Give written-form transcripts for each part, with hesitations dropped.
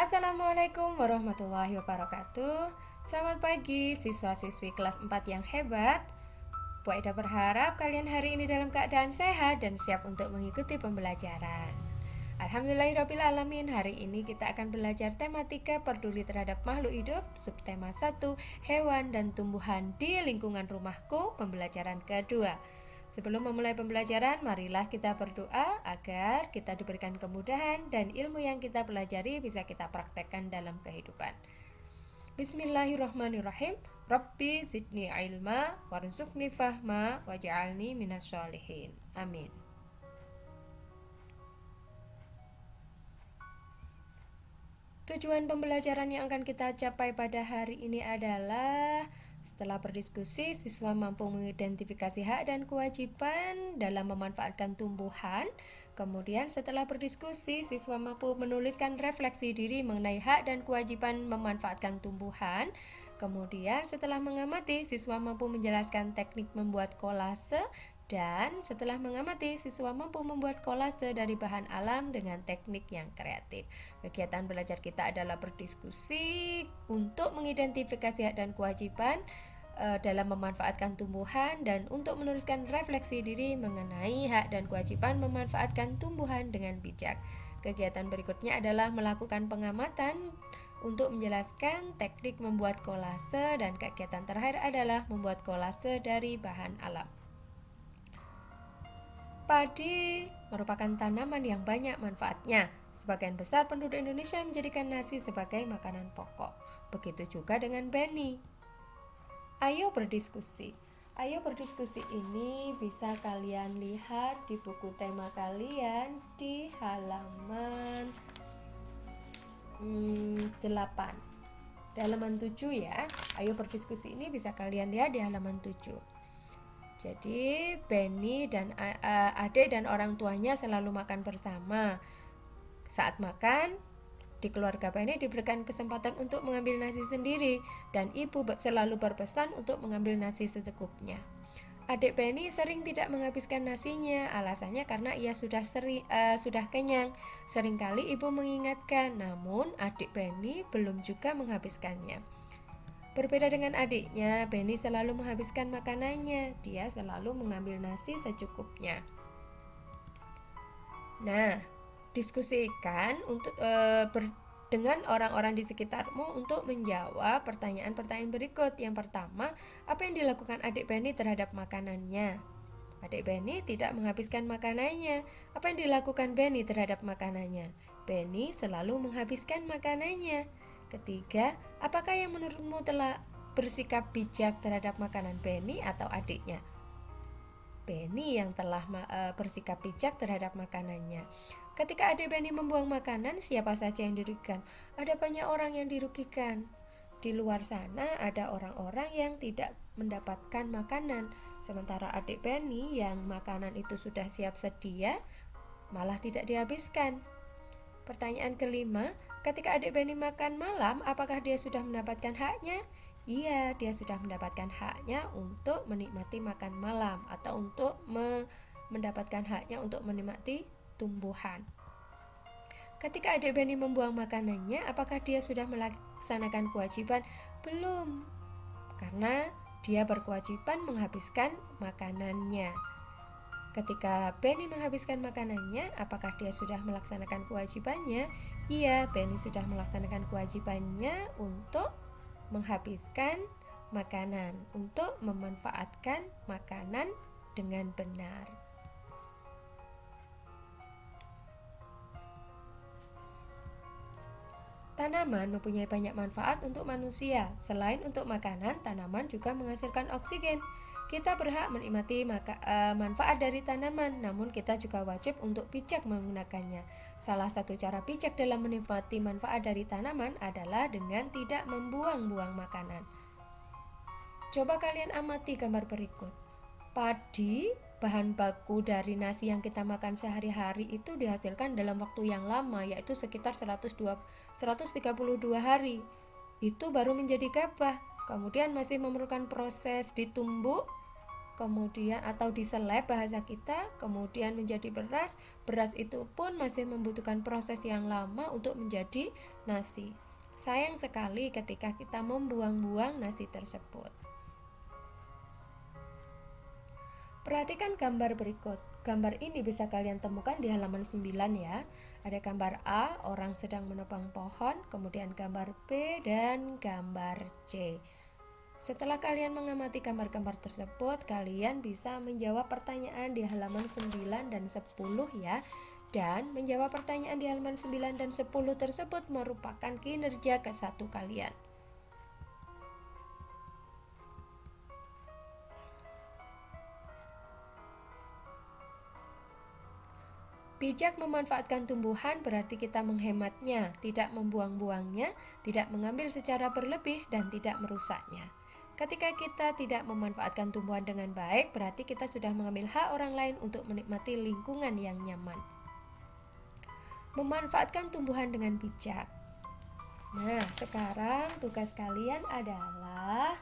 Assalamualaikum warahmatullahi wabarakatuh. Selamat pagi siswa-siswi kelas 4 yang hebat. Bu Aida berharap kalian hari ini dalam keadaan sehat dan siap untuk mengikuti pembelajaran. Alhamdulillahirrabbilalamin. Hari ini kita akan belajar tematika peduli terhadap makhluk hidup, subtema 1, hewan dan tumbuhan di lingkungan rumahku, pembelajaran kedua. Sebelum memulai pembelajaran, marilah kita berdoa agar kita diberikan kemudahan dan ilmu yang kita pelajari bisa kita praktekkan dalam kehidupan. Bismillahirrahmanirrahim. Rabbi zidni ilma warzuqni fahma waj'alni minas sholihin. Amin. Tujuan pembelajaran yang akan kita capai pada hari ini adalah setelah berdiskusi, siswa mampu mengidentifikasi hak dan kewajiban dalam memanfaatkan tumbuhan. Kemudian setelah berdiskusi, siswa mampu menuliskan refleksi diri mengenai hak dan kewajiban memanfaatkan tumbuhan. Kemudian setelah mengamati, siswa mampu menjelaskan teknik membuat kolase. Dan setelah mengamati, siswa mampu membuat kolase dari bahan alam dengan teknik yang kreatif. Kegiatan belajar kita adalah berdiskusi untuk mengidentifikasi hak dan kewajiban dalam memanfaatkan tumbuhan dan untuk menuliskan refleksi diri mengenai hak dan kewajiban memanfaatkan tumbuhan dengan bijak. Kegiatan berikutnya adalah melakukan pengamatan untuk menjelaskan teknik membuat kolase, dan kegiatan terakhir adalah membuat kolase dari bahan alam. Padi merupakan tanaman yang banyak manfaatnya. Sebagian besar penduduk Indonesia menjadikan nasi sebagai makanan pokok. Begitu juga dengan beni. Ayo berdiskusi. Ayo berdiskusi ini bisa kalian lihat di buku tema kalian di halaman 8. Di halaman 7 ya. Ayo berdiskusi ini bisa kalian lihat di halaman 7. Jadi Benny dan adik dan orang tuanya selalu makan bersama. Saat makan, di keluarga Benny diberikan kesempatan untuk mengambil nasi sendiri, dan ibu selalu berpesan untuk mengambil nasi secukupnya. Adik Benny sering tidak menghabiskan nasinya, alasannya karena ia sudah kenyang. Seringkali ibu mengingatkan, namun adik Benny belum juga menghabiskannya. Berbeda dengan adiknya, Benny selalu menghabiskan makanannya. Dia selalu mengambil nasi secukupnya. Nah, diskusikan untuk dengan orang-orang di sekitarmu untuk menjawab pertanyaan-pertanyaan berikut. Yang pertama, apa yang dilakukan adik Benny terhadap makanannya? Adik Benny tidak menghabiskan makanannya. Apa yang dilakukan Benny terhadap makanannya? Benny selalu menghabiskan makanannya. Ketiga, apakah yang menurutmu telah bersikap bijak terhadap makanan Benny atau adiknya? Benny yang telah bersikap bijak terhadap makanannya. Ketika adik Benny membuang makanan, siapa saja yang dirugikan? Ada banyak orang yang dirugikan. Di luar sana ada orang-orang yang tidak mendapatkan makanan, sementara adik Benny yang makanan itu sudah siap sedia malah tidak dihabiskan. Pertanyaan kelima, ketika adik Benny makan malam, apakah dia sudah mendapatkan haknya? Iya, dia sudah mendapatkan haknya untuk menikmati makan malam atau untuk mendapatkan haknya untuk menikmati tumbuhan. Ketika adik Benny membuang makanannya, apakah dia sudah melaksanakan kewajiban? Belum, karena dia berkewajiban menghabiskan makanannya. Ketika Benny menghabiskan makanannya, apakah dia sudah melaksanakan kewajibannya? Iya, Benny sudah melaksanakan kewajibannya untuk menghabiskan makanan, untuk memanfaatkan makanan dengan benar. Tanaman mempunyai banyak manfaat untuk manusia. Selain untuk makanan, tanaman juga menghasilkan oksigen. Kita berhak menikmati manfaat dari tanaman, namun kita juga wajib untuk bijak menggunakannya. Salah satu cara bijak dalam menikmati manfaat dari tanaman adalah dengan tidak membuang-buang makanan. Coba kalian amati gambar berikut. Padi, bahan baku dari nasi yang kita makan sehari-hari itu dihasilkan dalam waktu yang lama, yaitu sekitar 132 hari. Itu baru menjadi gabah. Kemudian masih memerlukan proses ditumbuk, kemudian atau diseleb bahasa kita, kemudian menjadi beras. Beras itu pun masih membutuhkan proses yang lama untuk menjadi nasi. Sayang sekali ketika kita membuang-buang nasi tersebut. Perhatikan gambar berikut. Gambar ini bisa kalian temukan di halaman 9 ya. Ada gambar A, orang sedang menebang pohon, kemudian gambar B dan gambar C. Setelah kalian mengamati gambar-gambar tersebut, kalian bisa menjawab pertanyaan di halaman 9 dan 10 ya. Dan menjawab pertanyaan di halaman 9 dan 10 tersebut merupakan kinerja ke-1 kalian. Bijak memanfaatkan tumbuhan berarti kita menghematnya, tidak membuang-buangnya, tidak mengambil secara berlebih, dan tidak merusaknya. Ketika kita tidak memanfaatkan tumbuhan dengan baik, berarti kita sudah mengambil hak orang lain untuk menikmati lingkungan yang nyaman. Memanfaatkan tumbuhan dengan bijak. Nah, sekarang tugas kalian adalah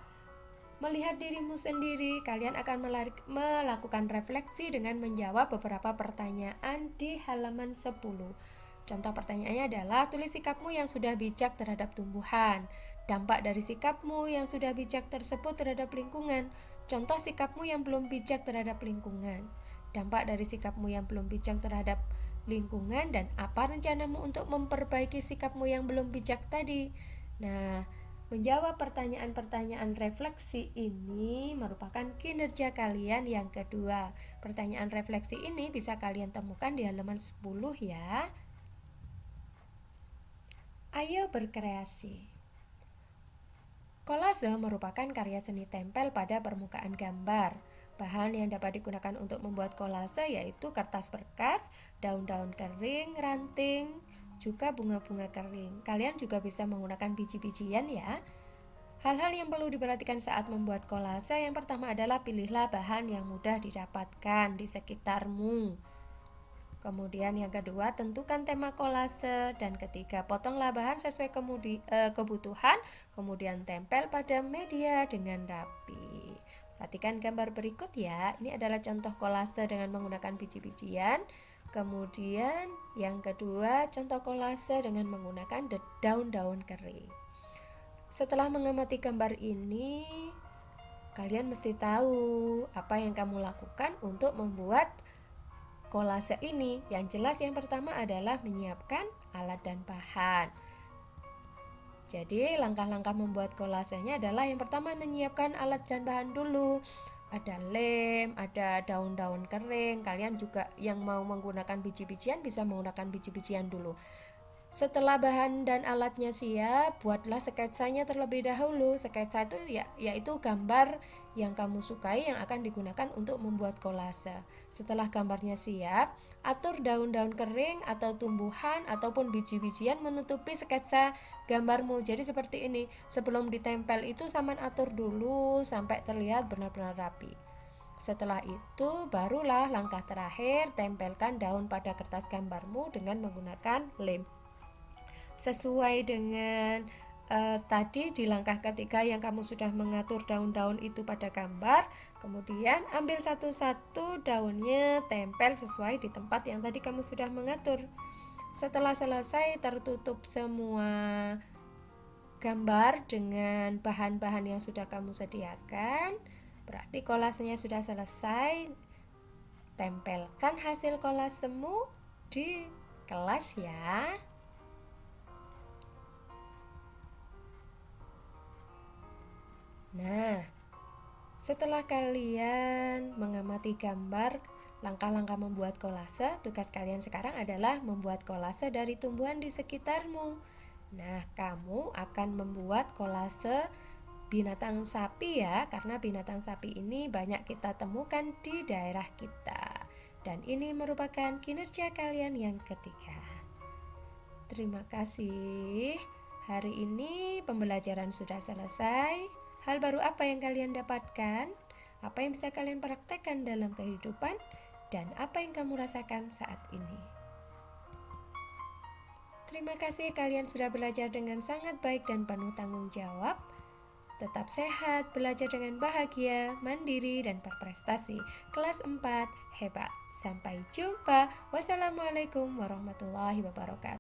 melihat dirimu sendiri. Kalian akan melakukan refleksi dengan menjawab beberapa pertanyaan di halaman 10. Contoh pertanyaannya adalah tulis sikapmu yang sudah bijak terhadap tumbuhan. Dampak dari sikapmu yang sudah bijak tersebut terhadap lingkungan. Contoh sikapmu yang belum bijak terhadap lingkungan. Dampak dari sikapmu yang belum bijak terhadap lingkungan dan apa rencanamu untuk memperbaiki sikapmu yang belum bijak tadi. Nah, menjawab pertanyaan-pertanyaan refleksi ini merupakan kinerja kalian yang kedua. Pertanyaan refleksi ini bisa kalian temukan di halaman 10 ya. Ayo berkreasi. Kolase merupakan karya seni tempel pada permukaan gambar. Bahan yang dapat digunakan untuk membuat kolase yaitu kertas bekas, daun-daun kering, ranting, juga bunga-bunga kering. Kalian juga bisa menggunakan biji-bijian ya. Hal-hal yang perlu diperhatikan saat membuat kolase yang pertama adalah pilihlah bahan yang mudah didapatkan di sekitarmu. Kemudian yang kedua, tentukan tema kolase, dan ketiga, potonglah bahan sesuai kebutuhan, kemudian tempel pada media dengan rapi. Perhatikan gambar berikut ya. Ini adalah contoh kolase dengan menggunakan biji-bijian. Kemudian yang kedua, contoh kolase dengan menggunakan daun-daun kering. Setelah mengamati gambar ini, kalian mesti tahu apa yang kamu lakukan untuk membuat kolase ini. Yang jelas yang pertama adalah menyiapkan alat dan bahan. Jadi langkah-langkah membuat kolasenya adalah yang pertama menyiapkan alat dan bahan dulu. Ada lem, ada daun-daun kering. Kalian juga yang mau menggunakan biji-bijian bisa menggunakan biji-bijian dulu. Setelah bahan dan alatnya siap, buatlah sketsanya terlebih dahulu. Sketsa itu yaitu gambar yang kamu sukai yang akan digunakan untuk membuat kolase. Setelah gambarnya siap, atur daun-daun kering atau tumbuhan ataupun biji-bijian menutupi sketsa gambarmu. Jadi seperti ini, sebelum ditempel itu Saman atur dulu sampai terlihat benar-benar rapi. Setelah itu barulah langkah terakhir, tempelkan daun pada kertas gambarmu dengan menggunakan lem. Sesuai dengan tadi di langkah ketiga yang kamu sudah mengatur daun-daun itu pada gambar, kemudian ambil satu-satu daunnya, tempel sesuai di tempat yang tadi kamu sudah mengatur. Setelah selesai tertutup semua gambar dengan bahan-bahan yang sudah kamu sediakan, berarti kolasenya sudah selesai. Tempelkan hasil kolasemu di kelas ya. Nah, setelah kalian mengamati gambar langkah-langkah membuat kolase, tugas kalian sekarang adalah membuat kolase dari tumbuhan di sekitarmu. Nah, kamu akan membuat kolase binatang sapi ya, karena binatang sapi ini banyak kita temukan di daerah kita. Dan ini merupakan kinerja kalian yang ketiga. Terima kasih. Hari ini pembelajaran sudah selesai. Hal baru apa yang kalian dapatkan? Apa yang bisa kalian praktekkan dalam kehidupan? Dan apa yang kamu rasakan saat ini? Terima kasih kalian sudah belajar dengan sangat baik dan penuh tanggung jawab. Tetap sehat, belajar dengan bahagia, mandiri, dan berprestasi. Kelas 4, hebat. Sampai jumpa. Wassalamualaikum warahmatullahi wabarakatuh.